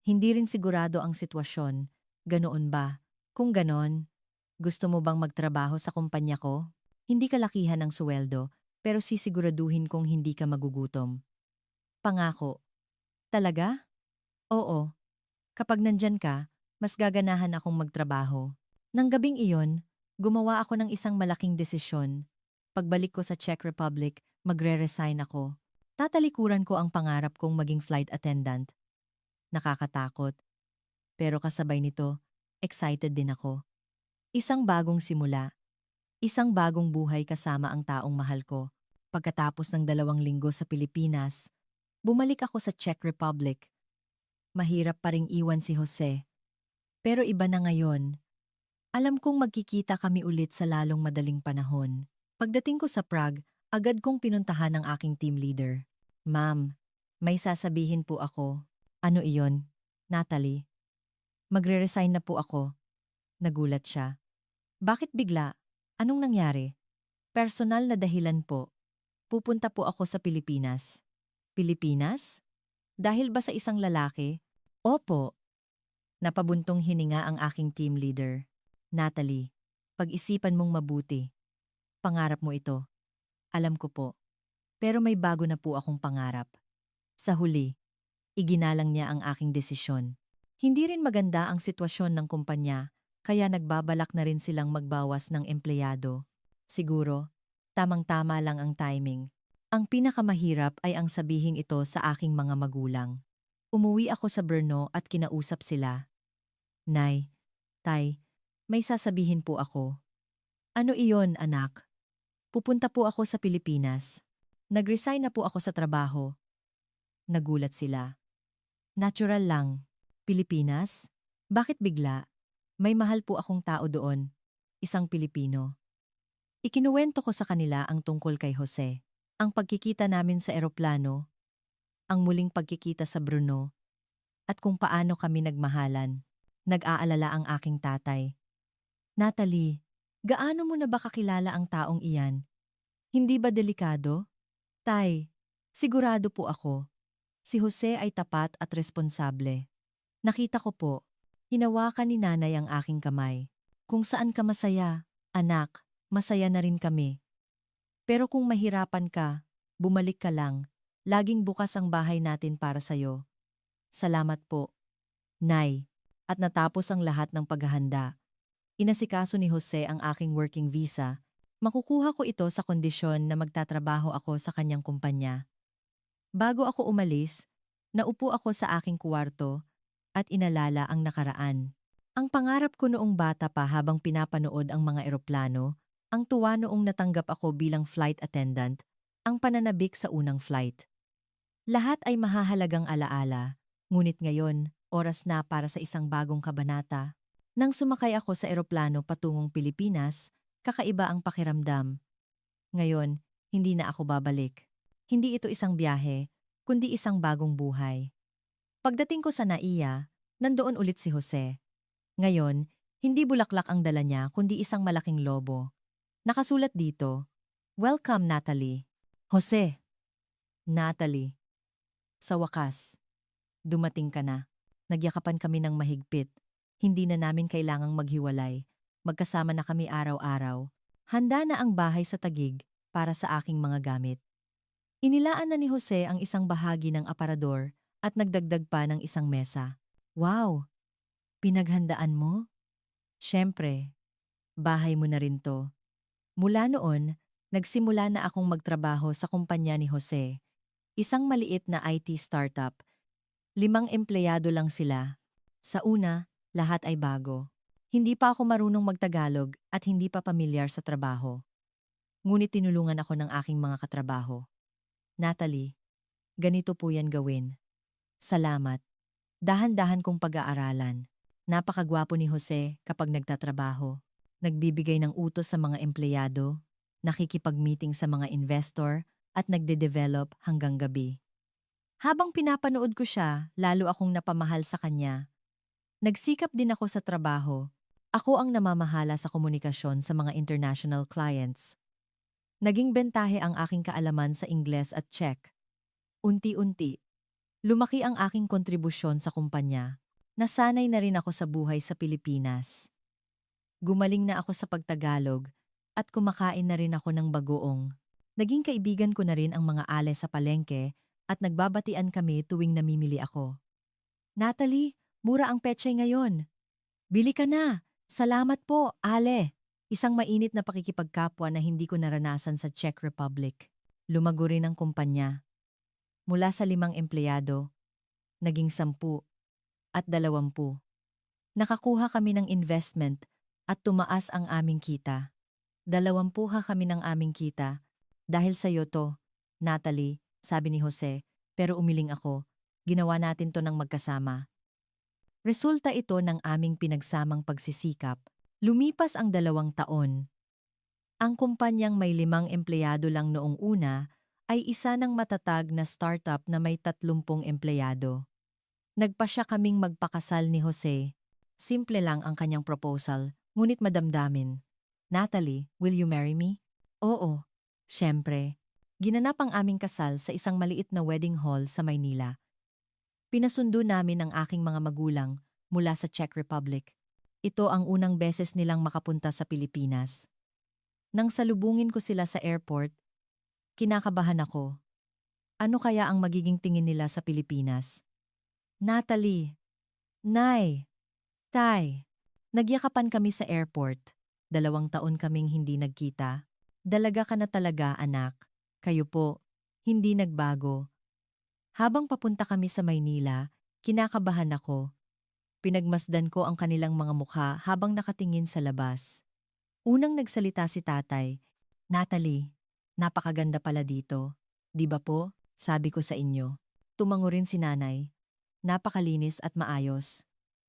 Hindi rin sigurado ang sitwasyon. Ganoon ba? Kung ganon, gusto mo bang magtrabaho sa kumpanya ko? Hindi kalakihan ng suweldo, pero sisiguraduhin kong hindi ka magugutom. Pangako. Talaga? Oo. Kapag nandyan ka, mas gaganahan akong magtrabaho. Nang gabing iyon, gumawa ako ng isang malaking desisyon. Pagbalik ko sa Czech Republic, magre-resign ako. Tatalikuran ko ang pangarap kong maging flight attendant. Nakakatakot. Pero kasabay nito, excited din ako. Isang bagong simula. Isang bagong buhay kasama ang taong mahal ko. Pagkatapos ng 2 linggo sa Pilipinas, bumalik ako sa Czech Republic. Mahirap pa ring iwan si Jose. Pero iba na ngayon. Alam kong magkikita kami ulit sa lalong madaling panahon. Pagdating ko sa Prague, agad kong pinuntahan ang aking team leader. Ma'am, may sasabihin po ako. Ano iyon? Natalie? Magre-resign na po ako. Nagulat siya. Bakit bigla? Anong nangyari? Personal na dahilan po. Pupunta po ako sa Pilipinas. Pilipinas? Dahil ba sa isang lalaki? Opo. Napabuntong hininga ang aking team leader. Natalie, pag-isipan mong mabuti. Pangarap mo ito. Alam ko po. Pero may bago na po akong pangarap. Sa huli, iginalang niya ang aking desisyon. Hindi rin maganda ang sitwasyon ng kumpanya, kaya nagbabalak na rin silang magbawas ng empleyado. Siguro, tamang-tama lang ang timing. Ang pinakamahirap ay ang sabihin ito sa aking mga magulang. Umuwi ako sa Brno at kinausap sila. Nay, Tay, may sasabihin po ako. Ano iyon, anak? Pupunta po ako sa Pilipinas. Nag-resign na po ako sa trabaho. Nagulat sila. Natural lang. Pilipinas? Bakit bigla? May mahal po akong tao doon. Isang Pilipino. Ikinuwento ko sa kanila ang tungkol kay Jose, ang pagkikita namin sa eroplano, ang muling pagkikita sa Bruno, at kung paano kami nagmahalan. Nag-aalala ang aking tatay. Natalie, gaano mo na ba kakilala ang taong iyan? Hindi ba delikado? Tay, sigurado po ako. Si Jose ay tapat at responsable. Nakita ko po, hinawakan ni nanay ang aking kamay. Kung saan ka masaya, anak, masaya na rin kami. Pero kung mahirapan ka, bumalik ka lang. Laging bukas ang bahay natin para sa'yo. Salamat po, Nay. At natapos ang lahat ng paghahanda. Inasikaso ni Jose ang aking working visa. Makukuha ko ito sa kondisyon na magtatrabaho ako sa kanyang kumpanya. Bago ako umalis, naupo ako sa aking kuwarto at inalala ang nakaraan. Ang pangarap ko noong bata pa habang pinapanood ang mga eroplano, ang tuwa noong natanggap ako bilang flight attendant, ang pananabik sa unang flight. Lahat ay mahahalagang alaala, ngunit ngayon, oras na para sa isang bagong kabanata. Nang sumakay ako sa eroplano patungong Pilipinas, kakaiba ang pakiramdam. Ngayon, hindi na ako babalik. Hindi ito isang biyahe, kundi isang bagong buhay. Pagdating ko sa NAIA, nandoon ulit si Jose. Ngayon, hindi bulaklak ang dala niya kundi isang malaking lobo. Nakasulat dito, "Welcome, Natalie." Jose. Natalie. Sa wakas, dumating ka na. Nagyakapan kami ng mahigpit. Hindi na namin kailangang maghiwalay. Magkasama na kami araw-araw. Handa na ang bahay sa Taguig para sa aking mga gamit. Inilaan na ni Jose ang isang bahagi ng aparador at nagdagdag pa ng isang mesa. Wow! Pinaghandaan mo? Siyempre, bahay mo na rin to. Mula noon, nagsimula na akong magtrabaho sa kumpanya ni Jose. Isang maliit na IT startup. 5 empleyado lang sila. Sa una, lahat ay bago. Hindi pa ako marunong magtagalog at hindi pa pamilyar sa trabaho. Ngunit tinulungan ako ng aking mga katrabaho. Natalie, ganito po yan gawin. Salamat. Dahan-dahan kong pag-aaralan. Napakagwapo ni Jose kapag nagtatrabaho. Nagbibigay ng utos sa mga empleyado, nakikipag-meeting sa mga investor, at nagde-develop hanggang gabi. Habang pinapanood ko siya, lalo akong napamahal sa kanya. Nagsikap din ako sa trabaho. Ako ang namamahala sa komunikasyon sa mga international clients. Naging bentahe ang aking kaalaman sa Ingles at Czech. Unti-unti, lumaki ang aking kontribusyon sa kumpanya. Nasanay na rin ako sa buhay sa Pilipinas. Gumaling na ako sa pagtagalog at kumakain na rin ako ng bagoong. Naging kaibigan ko na rin ang mga ale sa palengke at nagbabatian kami tuwing namimili ako. Natalie, mura ang pechay ngayon. Bili ka na. Salamat po, ale. Isang mainit na pakikipagkapwa na hindi ko naranasan sa Czech Republic. Lumago rin ang kumpanya. Mula sa 5 empleyado, naging 10 at 20. Nakakuha kami ng investment at tumaas ang aming kita. 20 kami ng aming kita. Dahil sa iyo to, Natalie, sabi ni Jose, pero umiling ako. Ginawa natin to ng magkasama. Resulta ito ng aming pinagsamang pagsisikap. Lumipas ang 2 taon. Ang kumpanyang may 5 empleyado lang noong una ay isa ng matatag na startup na may 30 empleyado. Nagpasya kaming magpakasal ni Jose. Simple lang ang kanyang proposal, ngunit madamdamin. Natalie, will you marry me? Oo. Siyempre. Ginanap ang aming kasal sa isang maliit na wedding hall sa Maynila. Pinasundo namin ang aking mga magulang mula sa Czech Republic. Ito ang unang beses nilang makapunta sa Pilipinas. Nang salubungin ko sila sa airport, kinakabahan ako. Ano kaya ang magiging tingin nila sa Pilipinas? Natalie, Nay, Tay, nagyakapan kami sa airport. 2 taon kaming hindi nagkita. Dalaga ka na talaga, anak. Kayo po, hindi nagbago. Habang papunta kami sa Maynila, kinakabahan ako. Pinagmasdan ko ang kanilang mga mukha habang nakatingin sa labas. Unang nagsalita si tatay, Natalie, napakaganda pala dito. Di ba po? Sabi ko sa inyo. Tumango rin si nanay. Napakalinis at maayos.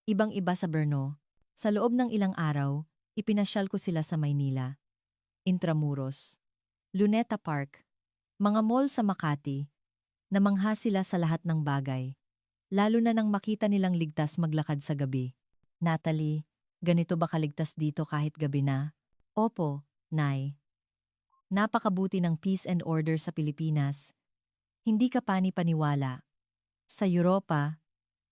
Ibang-iba sa Brno. Sa loob ng ilang araw, ipinasyal ko sila sa Maynila. Intramuros, Luneta Park, mga mall sa Makati. Namangha sila sa lahat ng bagay, lalo na nang makita nilang ligtas maglakad sa gabi. Natalie, ganito ba kaligtas dito kahit gabi na? Opo, Nay. Napakabuti ng peace and order sa Pilipinas. Hindi ka pani-paniwala. Sa Europa,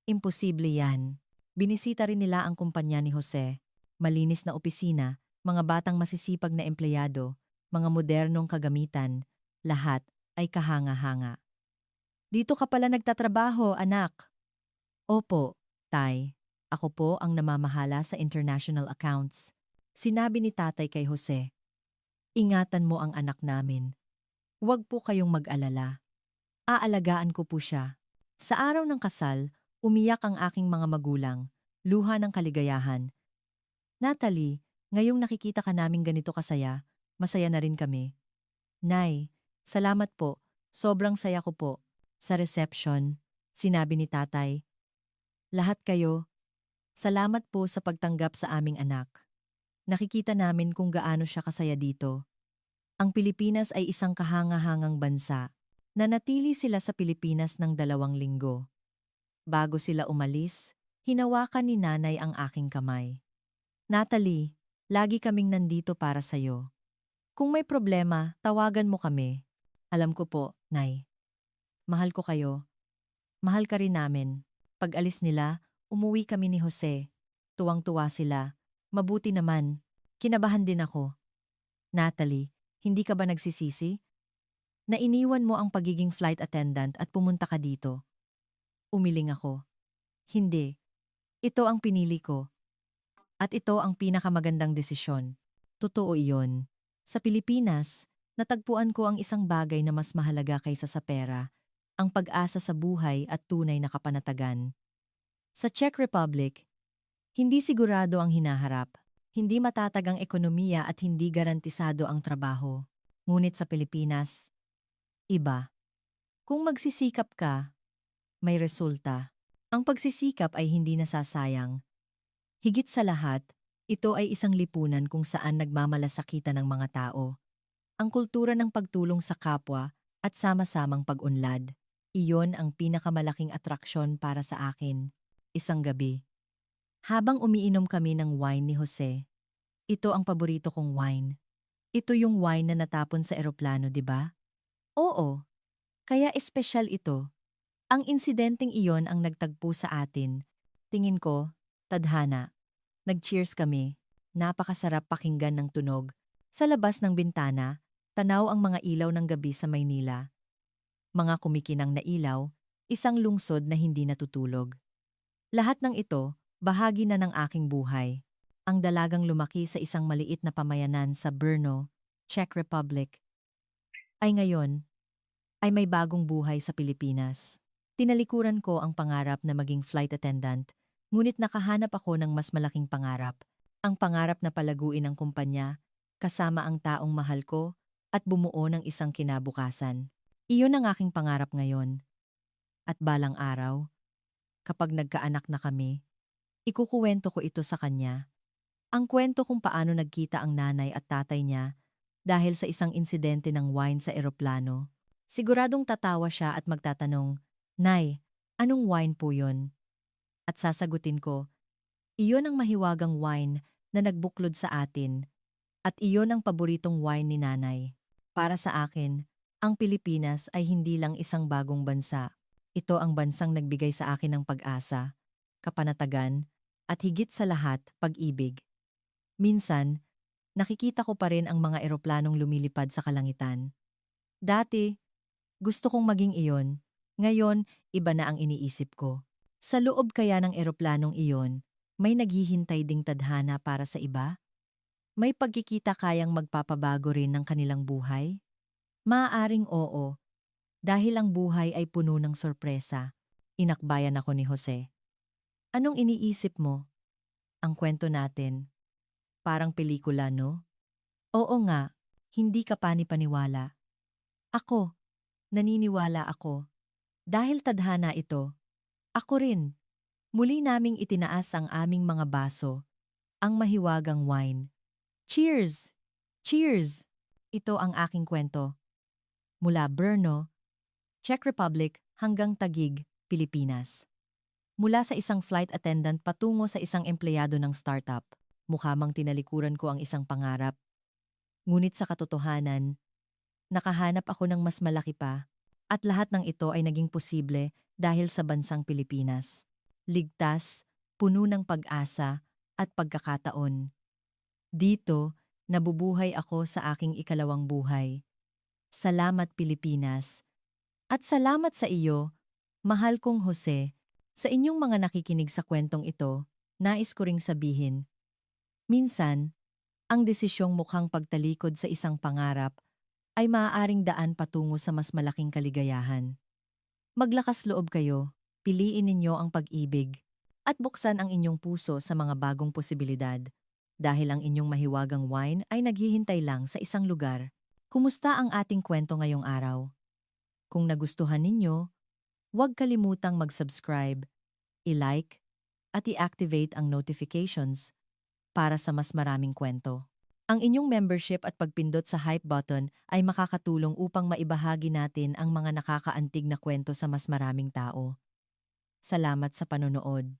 imposible yan. Binisita rin nila ang kumpanya ni Jose. Malinis na opisina, mga batang masisipag na empleyado, mga modernong kagamitan, lahat ay kahanga-hanga. Dito ka pala nagtatrabaho, anak. Opo, Tay. Ako po ang namamahala sa international accounts. Sinabi ni tatay kay Jose. Ingatan mo ang anak namin. Huwag po kayong mag-alala. Aalagaan ko po siya. Sa araw ng kasal, umiyak ang aking mga magulang, luha ng kaligayahan. Natalie, ngayong nakikita ka naming ganito kasaya, masaya na rin kami. Nay, salamat po, sobrang saya ko po. Sa reception, sinabi ni tatay. Lahat kayo, salamat po sa pagtanggap sa aming anak. Nakikita namin kung gaano siya kasaya dito. Ang Pilipinas ay isang kahanga-hangang bansa. Nanatili sila sa Pilipinas ng 2 linggo. Bago sila umalis, hinawakan ni nanay ang aking kamay. Natalie, lagi kaming nandito para sa'yo. Kung may problema, tawagan mo kami. Alam ko po, Nay. Mahal ko kayo. Mahal ka rin namin. Pag alis nila, umuwi kami ni Jose. Tuwang-tuwa sila. Mabuti naman. Kinabahan din ako. Natalie, hindi ka ba nagsisisi? Na iniwan mo ang pagiging flight attendant at pumunta ka dito. Umiling ako. Hindi. Ito ang pinili ko. At ito ang pinakamagandang desisyon. Totoo iyon. Sa Pilipinas, natagpuan ko ang isang bagay na mas mahalaga kaysa sa pera, ang pag-asa sa buhay at tunay na kapanatagan. Sa Czech Republic, hindi sigurado ang hinaharap, hindi matatag ang ekonomiya at hindi garantisado ang trabaho. Ngunit sa Pilipinas, iba. Kung magsisikap ka, may resulta. Ang pagsisikap ay hindi nasasayang. Higit sa lahat, ito ay isang lipunan kung saan nagmamalasakitan ng mga tao. Ang kultura ng pagtulong sa kapwa at sama-samang pag-unlad. Iyon ang pinakamalaking atraksyon para sa akin. Isang gabi. Habang umiinom kami ng wine ni Jose, ito ang paborito kong wine. Ito yung wine na natapon sa eroplano, di ba? Oo. Kaya espesyal ito. Ang insidenteng iyon ang nagtagpo sa atin. Tingin ko, tadhana. Nag-cheers kami. Napakasarap pakinggan ng tunog. Sa labas ng bintana, tanaw ang mga ilaw ng gabi sa Maynila. Mga kumikinang na ilaw, isang lungsod na hindi natutulog. Lahat ng ito, bahagi na ng aking buhay. Ang dalagang lumaki sa isang maliit na pamayanan sa Brno, Czech Republic, ay ngayon, ay may bagong buhay sa Pilipinas. Tinalikuran ko ang pangarap na maging flight attendant, ngunit nakahanap ako ng mas malaking pangarap. Ang pangarap na palaguin ang kumpanya, kasama ang taong mahal ko, at bumuo ng isang kinabukasan. Iyon ang aking pangarap ngayon. At balang araw, kapag nagkaanak na kami, ikukuwento ko ito sa kanya. Ang kwento kung paano nagkita ang nanay at tatay niya dahil sa isang insidente ng wine sa eroplano. Siguradong tatawa siya at magtatanong, Nay, anong wine po yun? At sasagutin ko, iyon ang mahiwagang wine na nagbuklod sa atin. At iyon ang paboritong wine ni nanay. Para sa akin, ang Pilipinas ay hindi lang isang bagong bansa. Ito ang bansang nagbigay sa akin ng pag-asa, kapanatagan, at higit sa lahat, pag-ibig. Minsan, nakikita ko pa rin ang mga eroplanong lumilipad sa kalangitan. Dati, gusto kong maging iyon. Ngayon, iba na ang iniisip ko. Sa loob kaya ng eroplanong iyon, may naghihintay ding tadhana para sa iba? May pagkikita kayang magpapabago rin ng kanilang buhay? Maaaring oo, dahil ang buhay ay puno ng sorpresa. Inakbayan ako ni Jose. Anong iniisip mo? Ang kwento natin. Parang pelikula, no? Oo nga, hindi ka pani-paniwala. Ako, naniniwala ako. Dahil tadhana ito, ako rin. Muli naming itinaas ang aming mga baso, ang mahiwagang wine. Cheers! Cheers! Ito ang aking kwento. Mula Brno, Czech Republic hanggang Taguig, Pilipinas. Mula sa isang flight attendant patungo sa isang empleyado ng startup, mukha mang tinalikuran ko ang isang pangarap. Ngunit sa katotohanan, nakahanap ako ng mas malaki pa, at lahat ng ito ay naging posible dahil sa bansang Pilipinas. Ligtas, puno ng pag-asa at pagkakataon. Dito, nabubuhay ako sa aking ikalawang buhay. Salamat Pilipinas. At salamat sa iyo, mahal kong Jose, sa inyong mga nakikinig sa kwentong ito, nais ko ring sabihin. Minsan, ang desisyong mukhang pagtalikod sa isang pangarap ay maaaring daan patungo sa mas malaking kaligayahan. Maglakas loob kayo, piliin ninyo ang pag-ibig, at buksan ang inyong puso sa mga bagong posibilidad. Dahil ang inyong mahiwagang wine ay naghihintay lang sa isang lugar. Kumusta ang ating kwento ngayong araw? Kung nagustuhan ninyo, huwag kalimutang mag-subscribe, i-like, at i-activate ang notifications para sa mas maraming kwento. Ang inyong membership at pagpindot sa hype button ay makakatulong upang maibahagi natin ang mga nakakaantig na kwento sa mas maraming tao. Salamat sa panonood.